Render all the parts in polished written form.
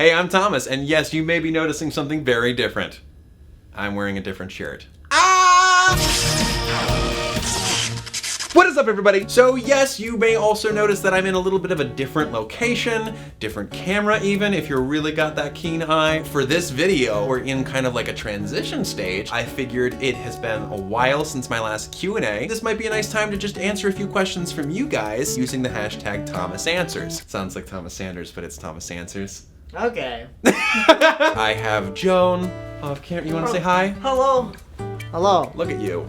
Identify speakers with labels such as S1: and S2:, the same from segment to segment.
S1: Hey, I'm Thomas, and yes, you may be noticing something very different. I'm wearing a different shirt. What is up, everybody? So yes, you may also notice that I'm in a little bit of a different location, different camera even, if you really got that keen eye. For this video, we're in kind of like a transition stage. I figured it has been a while since my last Q&A. This might be a nice time to just answer a few questions from you guys using the hashtag ThomasAnswers. Sounds like Thomas Sanders, but it's Thomas Answers.
S2: Okay.
S1: I have Joan off camera. You want to say hi?
S2: Hello. Hello.
S1: Look at you.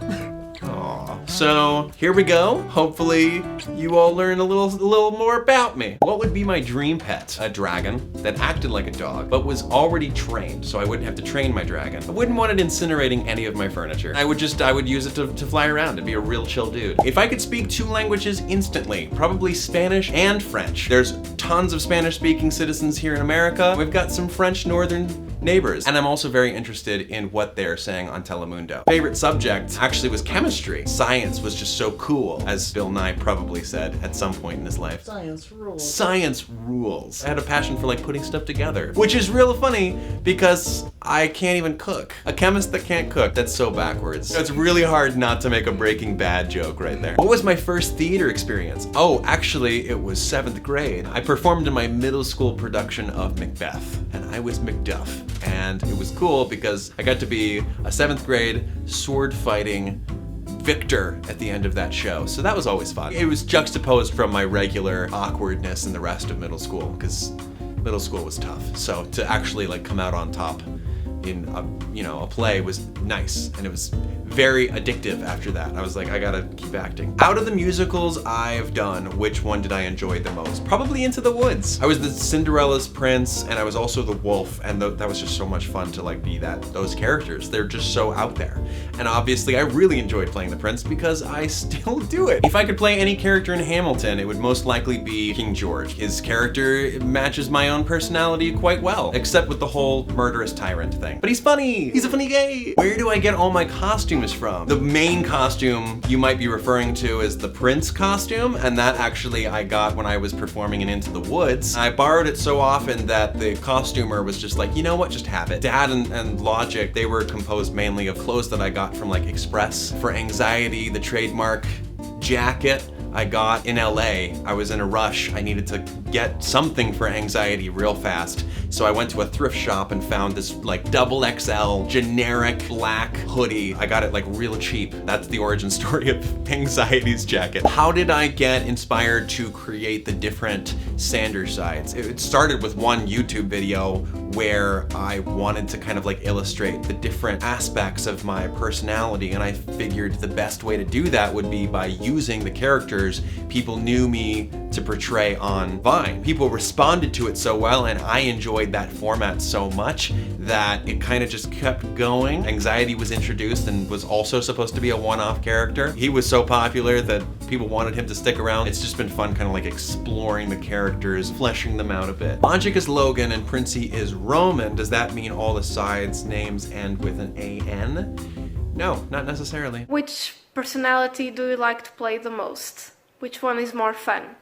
S1: Aww. So here we go. Hopefully you all learn a little more about me. What would be my dream pet? A dragon that acted like a dog, but was already trained, so I wouldn't have to train my dragon. I wouldn't want it incinerating any of my furniture. I would use it to fly around and be a real chill dude. If I could speak 2 languages instantly, probably Spanish and French. There's tons of Spanish-speaking citizens here in America. We've got some French northern neighbors. And I'm also very interested in what they're saying on Telemundo. Favorite subject actually was chemistry. Science was just so cool, as Bill Nye probably said at some point in his life.
S2: Science rules.
S1: Science rules. I had a passion for like putting stuff together, which is real funny because I can't even cook. A chemist that can't cook, that's so backwards. It's really hard not to make a Breaking Bad joke right there. What was my first theater experience? Oh, actually it was 7th grade. I performed in my middle school production of Macbeth, and I was Macduff. And it was cool because I got to be a 7th grade sword fighting victor at the end of that show. So that was always fun. It was juxtaposed from my regular awkwardness in the rest of middle school because middle school was tough. So to actually like come out on top in a play was nice, and it was very addictive after that. I was like, I gotta keep acting. Out of the musicals I've done, which one did I enjoy the most? Probably Into the Woods. I was the Cinderella's prince, and I was also the wolf, and that was just so much fun to like be those characters. They're just so out there. And obviously I really enjoyed playing the prince because I still do it. If I could play any character in Hamilton, it would most likely be King George. His character matches my own personality quite well, except with the whole murderous tyrant thing. But he's funny. He's a funny guy. Where do I get all my costumes from? The main costume you might be referring to is the prince costume, and that actually I got when I was performing in Into the Woods. I borrowed it so often that the costumer was just like, you know what, just have it. Dad and Logic, they were composed mainly of clothes that I got from like Express. For Anxiety, the trademark jacket I got in LA. I was in a rush. I needed to get something for Anxiety real fast. So I went to a thrift shop and found this like XXL generic black hoodie. I got it like real cheap. That's the origin story of Anxiety's jacket. How did I get inspired to create the different Sanders sides? It started with one YouTube video where I wanted to kind of like illustrate the different aspects of my personality, and I figured the best way to do that would be by using the characters people knew me to portray on Vine. People responded to it so well, and I enjoyed that format so much that it kind of just kept going. Anxiety was introduced and was also supposed to be a one-off character. He was so popular that people wanted him to stick around. It's just been fun kind of like exploring the characters, fleshing them out a bit. Logic is Logan and Princey is Roman. Does that mean all the sides names end with an A-N? No, not necessarily.
S3: Which personality do you like to play the most? Which one is more fun?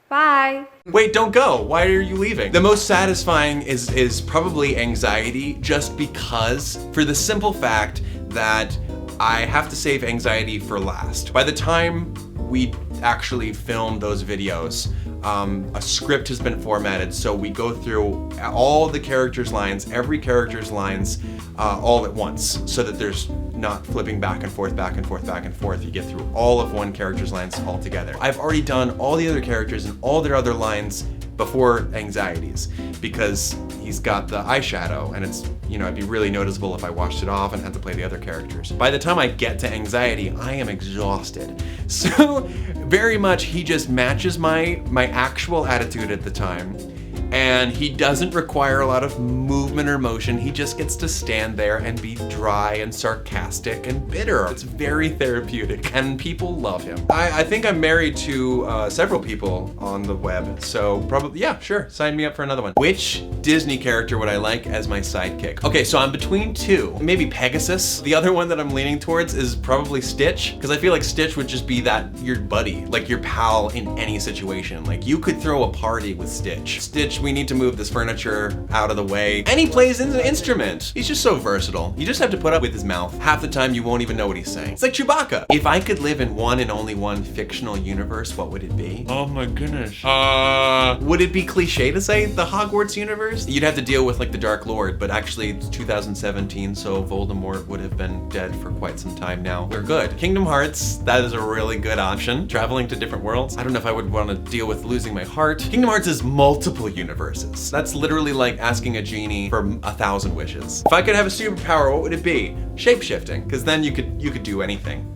S3: Bye!
S1: Wait, don't go. Why are you leaving? The most satisfying is probably Anxiety, just because, for the simple fact that I have to save Anxiety for last. By the time we actually filmed those videos, a script has been formatted, so we go through all the characters' lines, every character's lines, all at once, so that there's not flipping back and forth, back and forth, back and forth. You get through all of one character's lines all together. I've already done all the other characters and all their other lines before Anxiety's, because he's got the eyeshadow, and it's, it'd be really noticeable if I washed it off and had to play the other characters. By the time I get to Anxiety, I am exhausted. So very much he just matches my actual attitude at the time, and he doesn't require a lot of movement or motion. He just gets to stand there and be dry and sarcastic and bitter. It's very therapeutic, and people love him. I think I'm married to several people on the web, so probably, yeah, sure, sign me up for another one. Which Disney character would I like as my sidekick? Okay, so I'm between 2. Maybe Pegasus. The other one that I'm leaning towards is probably Stitch, because I feel like Stitch would just be your buddy, like your pal in any situation. Like, you could throw a party with Stitch. Stitch we need to move this furniture out of the way. And he plays an instrument. He's just so versatile. You just have to put up with his mouth. Half the time you won't even know what he's saying. It's like Chewbacca. If I could live in one and only one fictional universe, what would it be? Oh my goodness. Would it be cliche to say the Hogwarts universe? You'd have to deal with like the Dark Lord, but actually it's 2017, so Voldemort would have been dead for quite some time now. We're good. Kingdom Hearts, that is a really good option. Traveling to different worlds. I don't know if I would want to deal with losing my heart. Kingdom Hearts is multiple universes. That's literally like asking a genie for 1,000 wishes. If I could have a superpower, what would it be? Shape-shifting, because then you could do anything.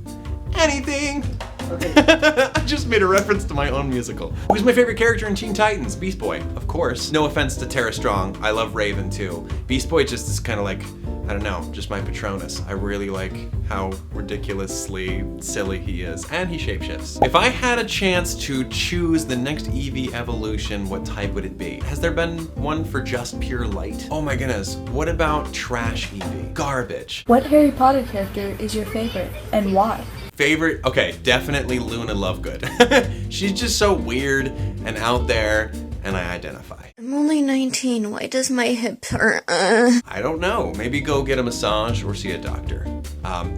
S1: Anything!
S2: Okay.
S1: I just made a reference to my own musical. Who's my favorite character in Teen Titans? Beast Boy, of course. No offense to Tara Strong. I love Raven too. Beast Boy just is kind of like, I don't know, just my Patronus. I really like how ridiculously silly he is. And he shapeshifts. If I had a chance to choose the next Eevee evolution, what type would it be? Has there been one for just pure light? Oh my goodness, what about Trash Eevee? Garbage.
S4: What Harry Potter character is your favorite, and why?
S1: Favorite? Okay, definitely Luna Lovegood. She's just so weird and out there, and I identify.
S5: I'm only 19. Why does my hip hurt?
S1: I don't know. Maybe go get a massage or see a doctor.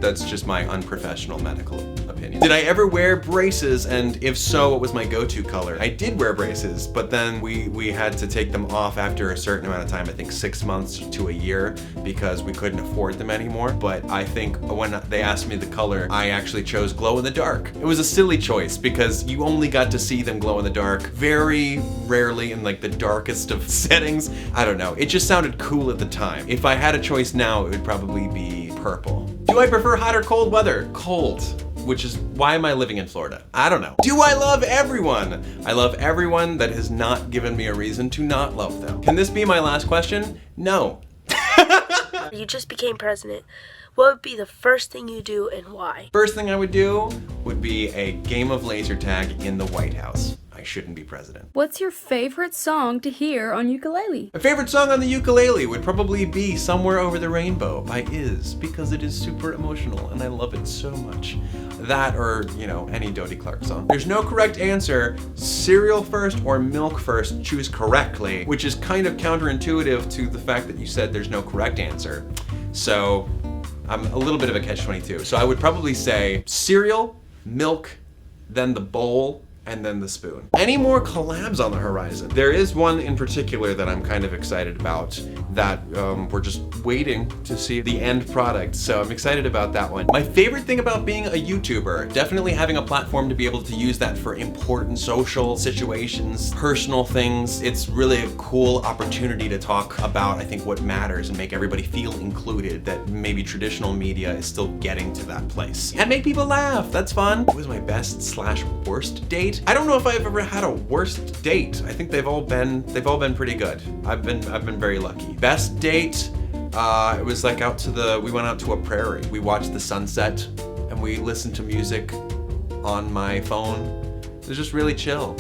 S1: That's just my unprofessional medical opinion. Did I ever wear braces? And if so, what was my go-to color? I did wear braces, but then we had to take them off after a certain amount of time, I think 6 months to a year, because we couldn't afford them anymore. But I think when they asked me the color, I actually chose glow in the dark. It was a silly choice because you only got to see them glow in the dark very rarely in like the darkest of settings. I don't know. It just sounded cool at the time. If I had a choice now, it would probably be purple. Do I prefer hot or cold weather? Cold. Which is, why am I living in Florida? I don't know. Do I love everyone? I love everyone that has not given me a reason to not love them. Can this be my last question? No.
S6: You just became president. What would be the first thing you do and why?
S1: First thing I would do would be a game of laser tag in the White House. I shouldn't be president.
S7: What's your favorite song to hear on ukulele?
S1: My favorite song on the ukulele would probably be Somewhere Over the Rainbow by Iz, because it is super emotional and I love it so much. That or, you know, any Dodie Clark song. There's no correct answer. Cereal first or milk first, choose correctly, which is kind of counterintuitive to the fact that you said there's no correct answer. So I'm a little bit of a catch-22. So I would probably say cereal, milk, then the bowl, and then the spoon. Any more collabs on the horizon? There is one in particular that I'm kind of excited about that we're just waiting to see the end product, so I'm excited about that one. My favorite thing about being a YouTuber, definitely having a platform to be able to use that for important social situations, personal things. It's really a cool opportunity to talk about, I think, what matters and make everybody feel included, that maybe traditional media is still getting to that place. And make people laugh, that's fun. What was my best/worst date? I don't know if I've ever had a worst date. I think they've all been pretty good. I've been very lucky. Best date, it was like we went out to a prairie. We watched the sunset and we listened to music on my phone. It was just really chill.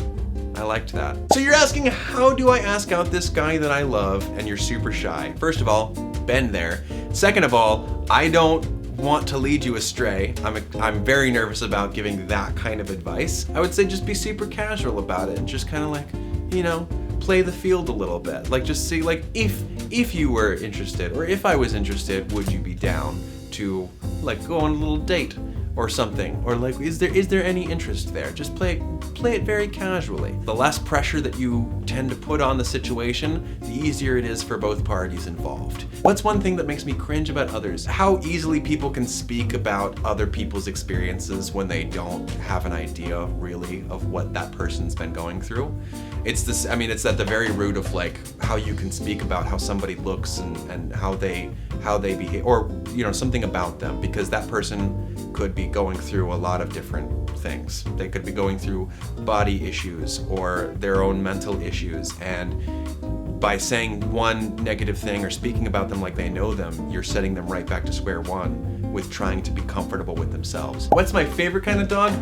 S1: I liked that. So you're asking, how do I ask out this guy that I love and you're super shy? First of all, been there. Second of all, I don't want to lead you astray. I'm very nervous about giving that kind of advice. I would say just be super casual about it and just kind of like, you know, play the field a little bit. Like just see like if you were interested or if I was interested, would you be down to like go on a little date or something? Or like is there any interest there? Just play it very casually. The less pressure that you tend to put on the situation, the easier it is for both parties involved. What's one thing that makes me cringe about others? How easily people can speak about other people's experiences when they don't have an idea really of what that person's been going through. It's at the very root of like how you can speak about how somebody looks and how they behave, or you know, something about them, because that person could be going through a lot of different things. They could be going through body issues or their own mental issues, and by saying one negative thing or speaking about them like they know them, you're setting them right back to square one with trying to be comfortable with themselves. What's my favorite kind of dog?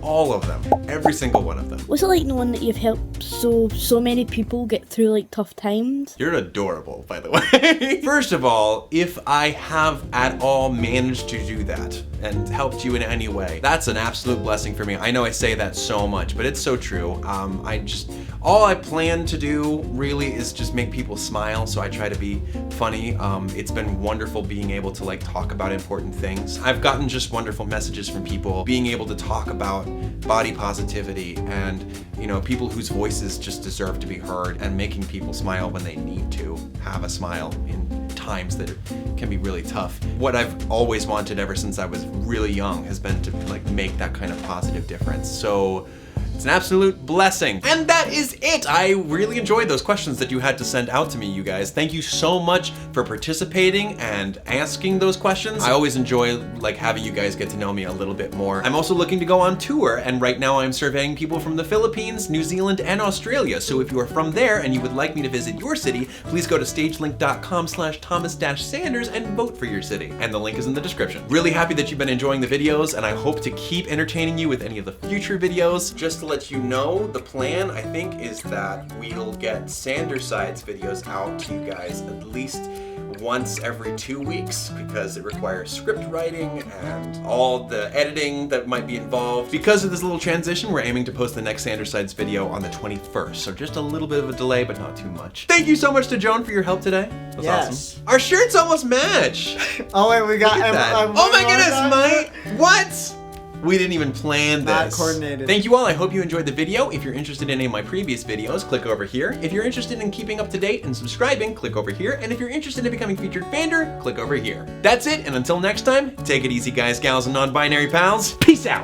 S1: All of them. Every single one of them.
S6: What's it like knowing that you've helped so many people get through like tough times?
S1: You're adorable, by the way. First of all, if I have at all managed to do that and helped you in any way, that's an absolute blessing for me. I know I say that so much, but it's so true. All I plan to do really is just make people smile, so I try to be funny. It's been wonderful being able to like talk about important things. I've gotten just wonderful messages from people being able to talk about body positivity and, you know, people whose voices just deserve to be heard, and making people smile when they need to have a smile in times that can be really tough. What I've always wanted ever since I was really young has been to like make that kind of positive difference. So it's an absolute blessing. And that is it. I really enjoyed those questions that you had to send out to me, you guys. Thank you so much for participating and asking those questions. I always enjoy like having you guys get to know me a little bit more. I'm also looking to go on tour, and right now I'm surveying people from the Philippines, New Zealand, and Australia. So if you are from there and you would like me to visit your city, please go to stagelink.com/Thomas-Sanders and vote for your city. And the link is in the description. Really happy that you've been enjoying the videos, and I hope to keep entertaining you with any of the future videos. Just to let you know, the plan, I think, is that we'll get Sanderside's videos out to you guys at least once every 2 weeks, because it requires script writing and all the editing that might be involved. Because of this little transition, we're aiming to post the next Sanderside's video on the 21st, so just a little bit of a delay, but not too much. Thank you so much to Joan for your help today. That was awesome. Our shirts almost match.
S2: Oh wait, we got
S1: Oh my goodness, Mike! What? We didn't even plan this.
S2: Not coordinated.
S1: Thank you all. I hope you enjoyed the video. If you're interested in any of my previous videos, click over here. If you're interested in keeping up to date and subscribing, click over here. And if you're interested in becoming featured fander, click over here. That's it, and until next time, take it easy, guys, gals, and non-binary pals. Peace out.